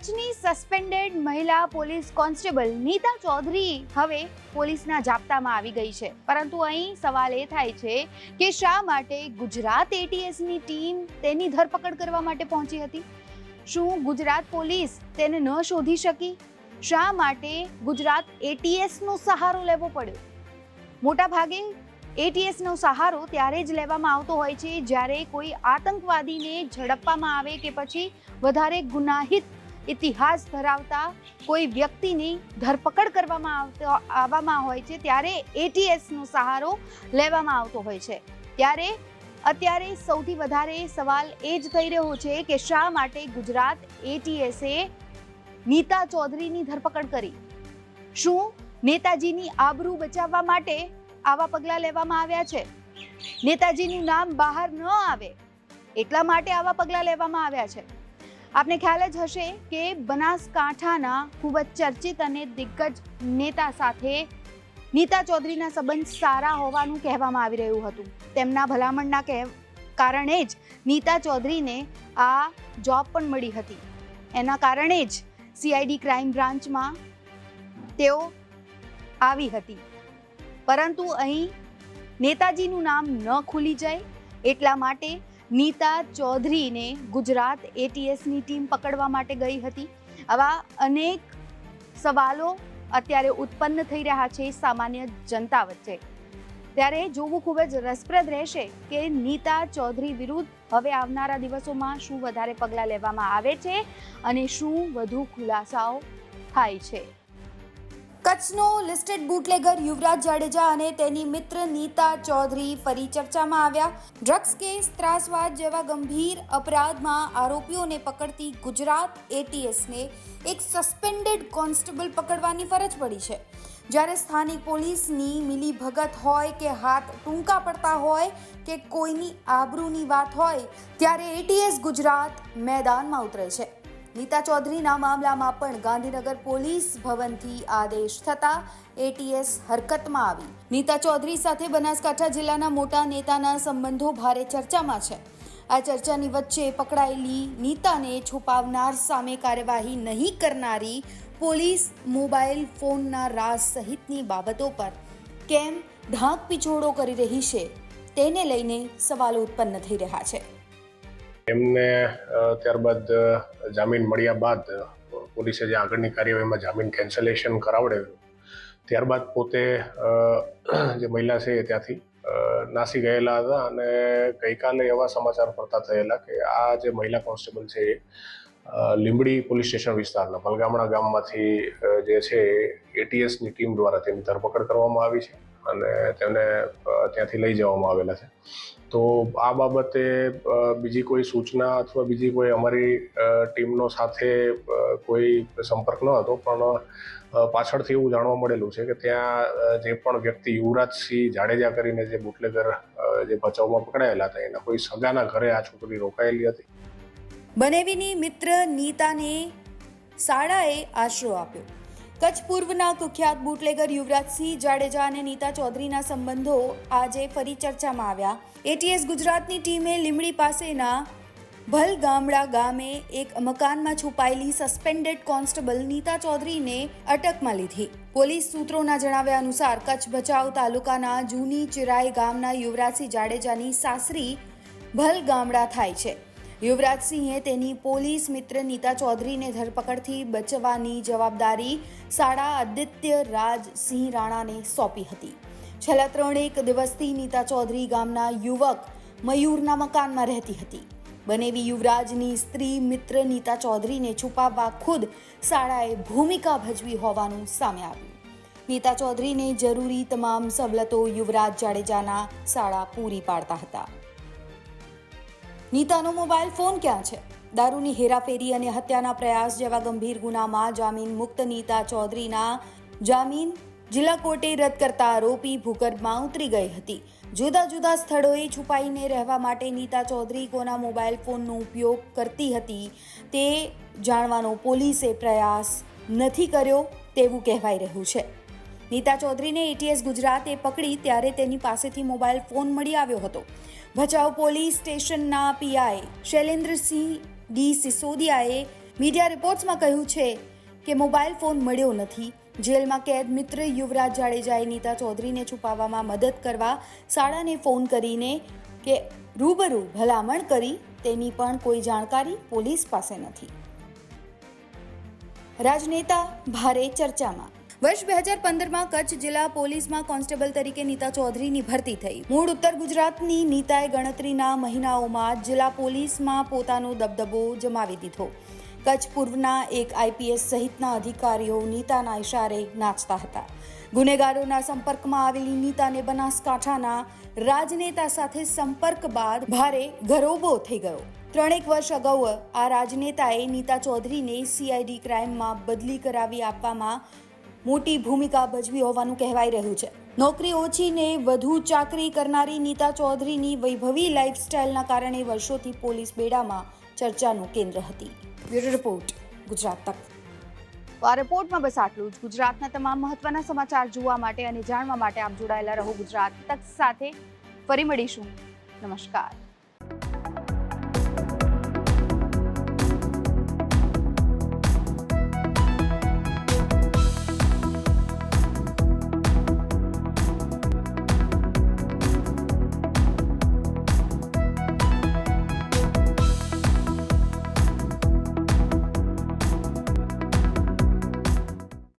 કચ્છની સસ્પેન્ડેડ મહિલા police constable Nita Chaudhary હવે પોલીસના જાપ્તામાં આવી ગઈ છે, પરંતુ અહીં સવાલ એ થાય છે કે શા માટે ગુજરાત એટીએસની ટીમ તેની ધરપકડ કરવા માટે પહોંચી હતી? શું ગુજરાત પોલીસ તેને ન શોધી શકી? શા માટે ગુજરાત એટીએસનો સહારો લેવો પડ્યો? મોટા ભાગે એટીએસનો સહારો ત્યારે જ લેવામાં આવતો હોય છે જ્યારે કોઈ આતંકવાદીને ઝડપવામાં આવે કે પછી વધારે ગુનાહિત ઇતિહાસ ધરાવતા કોઈ વ્યક્તિની ધરપકડ કરવામાં હોય છે, ત્યારે એટીએસનો સહારો લેવામાં આવતો હોય છે. ત્યારે અત્યારે સૌથી વધારે સવાલ એ જ થઈ રહ્યો છે કે શા માટે ગુજરાત એટીએસે નીતા ચૌધરીની ધરપકડ કરી? શું નેતાજીની આબરૂ બચાવવા માટે આવા પગલાં લેવામાં આવ્યા છે? નેતાજીનું નામ બહાર ન આવે એટલા માટે આવા પગલાં લેવામાં આવ્યા છે. આપને ખ્યાલ જ હશે કે બનાસકાંઠાના ખૂબ જ ચર્ચિત અને દિગ્ગજ નેતા સાથે નીતા ચૌધરીના સંબંધ સારા હોવાનું કહેવામાં આવી રહ્યું હતું. તેમના ભલામણના કારણે જ નીતા ચૌધરીને આ જોબ પણ મળી હતી. એના કારણે જ સીઆઈડી ક્રાઇમ બ્રાન્ચમાં તેઓ આવી હતી. પરંતુ અહીં નેતાજીનું નામ ન ખુલી જાય એટલા માટે નીતા ચૌધરીને ગુજરાત એટીએસની ટીમ પકડવા માટે ગઈ હતી. આવા અનેક સવાલો અત્યારે ઉત્પન્ન થઈ રહ્યા છે સામાન્ય જનતા વચ્ચે. ત્યારે જોવું ખૂબ જ રસપ્રદ રહેશે કે નીતા ચૌધરી વિરુદ્ધ હવે આવનારા દિવસોમાં શું વધારે પગલાં લેવામાં આવે છે અને શું વધુ ખુલાસાઓ થાય છે. કચ્છનો લિસ્ટેડ બુટલેગર યુવરાજ જાડેજા અને તેની મિત્ર નીતા ચૌધરી ફરી ચર્ચામાં આવ્યા. ડ્રગ્સ કેસ, ત્રાસવાદ જેવા ગંભીર અપરાધમાં આરોપીઓને પકડતી ગુજરાત એટીએસને એક સસ્પેન્ડેડ કોન્સ્ટેબલ પકડવાની ફરજ પડી છે. જ્યારે સ્થાનિક પોલીસની મિલીભગત હોય કે હાથ ટૂંકા પડતા હોય કે કોઈની આબરૂની વાત હોય, ત્યારે એટીએસ ગુજરાત મેદાનમાં ઉતરે છે. નીતા ચૌધરીના મામલામાં પણ ગાંધીનગર પોલીસ ભવનથી આદેશ થતા એટીએસ હરકતમાં આવી. નીતા ચૌધરી સાથે બનાસકાંઠા જિલ્લાના મોટા નેતાના સંબંધો ભારે ચર્ચામાં છે. આ ચર્ચાની વચ્ચે પકડાયેલી નીતાને છુપાવનાર સામે કાર્યવાહી નહીં કરનારી પોલીસ મોબાઈલ ફોનના રાઝ સહિતની બાબતો પર કેમ ઢાંક પીછોડો કરી રહી છે તેને લઈને સવાલો ઉત્પન્ન થઈ રહ્યા છે. એમને ત્યારબાદ જામીન મળ્યા બાદ પોલીસે જે આગળની કાર્યવાહીમાં જામીન કેન્સલેશન કરાવડાવ્યું, ત્યારબાદ પોતે જે મહિલા છે ત્યાંથી નાસી ગયેલા હતા. અને ગઈકાલે એવા સમાચાર પડતા થયેલા કે આ જે મહિલા કોન્સ્ટેબલ છે એ લીંબડી પોલીસ સ્ટેશન વિસ્તારના ભલગામણા ગામમાંથી જે છે એટીએસની ટીમ દ્વારા તેની ધરપકડ કરવામાં આવી છે અને તેમને ત્યાંથી લઈ જવામાં આવેલા છે. તો આ બાબતે બીજી કોઈ સૂચના અથવા બીજી કોઈ અમારી ટીમનો સાથે કોઈ સંપર્ક ન હતો, પણ પાછળથી એવું જાણવા મળેલું છે કે ત્યાં જે પણ વ્યક્તિ યુવરાજસિંહ જાડેજા કરીને જે બુટલેગર જે બચાવમાં પકડાયેલા હતા એના કોઈ સગાના ઘરે આ છોકરી રોકાયેલી હતી. બનેવીની મિત્ર નીતાને શાળાએ આશરો આપ્યો. કચ્છ પૂર્વના કુખ્યાત બુટલેગર યુવરાજસિંહ જાડેજા અને નીતા ચૌધરીના સંબંધો આજે ફરી ચર્ચામાં આવ્યા. એટીએસ ગુજરાતની ટીમે લીંબડી પાસેના ભલગામડા ગામે એક મકાનમાં છુપાયેલી સસ્પેન્ડેડ કોન્સ્ટેબલ નીતા ચૌધરીને અટકમાં લીધી. પોલીસ સૂત્રોના જણાવ્યા અનુસાર કચ્છ ભચાઉ તાલુકાના જૂની ચિરાઈ ગામના યુવરાજસિંહ જાડેજાની સાસરી ભલગામડા થાય છે. યુવરાજસિંહે તેની પોલીસ મિત્ર નીતા ચૌધરીને ધરપકડથી બચવાની જવાબદારી સાળા આદિત્ય રાજ સિંહ રાણાને સોંપી હતી. છેલ્લા 3 દિવસથી નીતા ચૌધરી ગામના યુવક મયુરના મકાનમાં રહેતી હતી. બનેવી યુવરાજની સ્ત્રી મિત્ર નીતા ચૌધરીને છુપાવવા ખુદ શાળાએ ભૂમિકા ભજવી હોવાનું સામે આવ્યું. નીતા ચૌધરીને જરૂરી તમામ સવલતો યુવરાજ જાડેજાના શાળા પૂરી પાડતા હતા. નીતાનો મોબાઈલ ફોન ક્યાં છે? દારૂની હેરાફેરી અને હત્યાના પ્રયાસ જેવા ગંભીર ગુનામાં જામીન મુક્ત નીતા ચૌધરીના જામીન જિલ્લા કોર્ટે રદ કરતા આરોપી ભૂગર્ભમાં ઉતરી ગઈ હતી. જુદા જુદા સ્થળોએ છુપાઈને રહેવા માટે નીતા ચૌધરી કોના મોબાઈલ ફોનનો ઉપયોગ કરતી હતી તે જાણવાનો પોલીસે પ્રયાસ નથી કર્યો તેવું કહેવાઈ રહ્યું છે. નીતા ચૌધરીને એટીએસ ગુજરાતે પકડી ત્યારે તેની પાસેથી મોબાઈલ ફોન મળી આવ્યો હતો. ભચાઉ પોલીસ સ્ટેશનના પીઆઈ શૈલેન્દ્રસિંહ ડી સિસોદિયાએ મીડિયા રિપોર્ટ્સમાં કહ્યું છે કે મોબાઈલ ફોન મળ્યો નથી. જેલમાં કેદ મિત્ર યુવરાજ જાડેજાએ નીતા ચૌધરીને છુપાવવામાં મદદ કરવા શાળાને ફોન કરીને કે રૂબરૂ ભલામણ કરી તેની પણ કોઈ જાણકારી પોલીસ પાસે નથી. રાજનેતા ભારે ચર્ચામાં. વર્ષ 2015માં કચ્છ જિલ્લા પોલીસમાં કોન્સ્ટેબલ તરીકે નીતા ચૌધરીની ભરતી થઈ. મૂળ ઉત્તર ગુજરાતની નીતાએ ગણતરીના મહિનાઓમાં જિલ્લા પોલીસમાં પોતાનો દબદબો જમાવી દીધો. કચ્છ પૂર્વના એક આઈપીએસ સહિતના અધિકારીઓ નીતાના ઇશારે નાચતા હતા. ગુનેગારોના સંપર્કમાં આવેલી નીતાને બનાસકાંઠાના રાજનેતા સાથે સંપર્ક બાદ ભારે ગરોબો થઈ ગયો. 3 વર્ષ અગાઉ આ રાજનેતાએ નીતા ચૌધરીને સીઆઈડી ક્રાઇમમાં બદલી કરાવી આપવામાં મોટી ભૂમિકા ભજવી હોવાનું કહેવાઈ રહ્યું છે. નોકરી ઓછી ને વધુ ચાકરી કરનારી નીતા ચૌધરીની વૈભવી લાઇફસ્ટાઇલના કારણે વર્ષોથી પોલીસ બેડામાં ચર્ચાનું કેન્દ્ર હતી. બ્યુરો રિપોર્ટ, ગુજરાત તક. આ રિપોર્ટમાં બસ આટલું જ. ગુજરાતના તમામ મહત્વના સમાચાર જોવા માટે અને જાણવા માટે આપ જોડાયેલા રહો ગુજરાત તક સાથે. ફરી મળીશું. નમસ્કાર.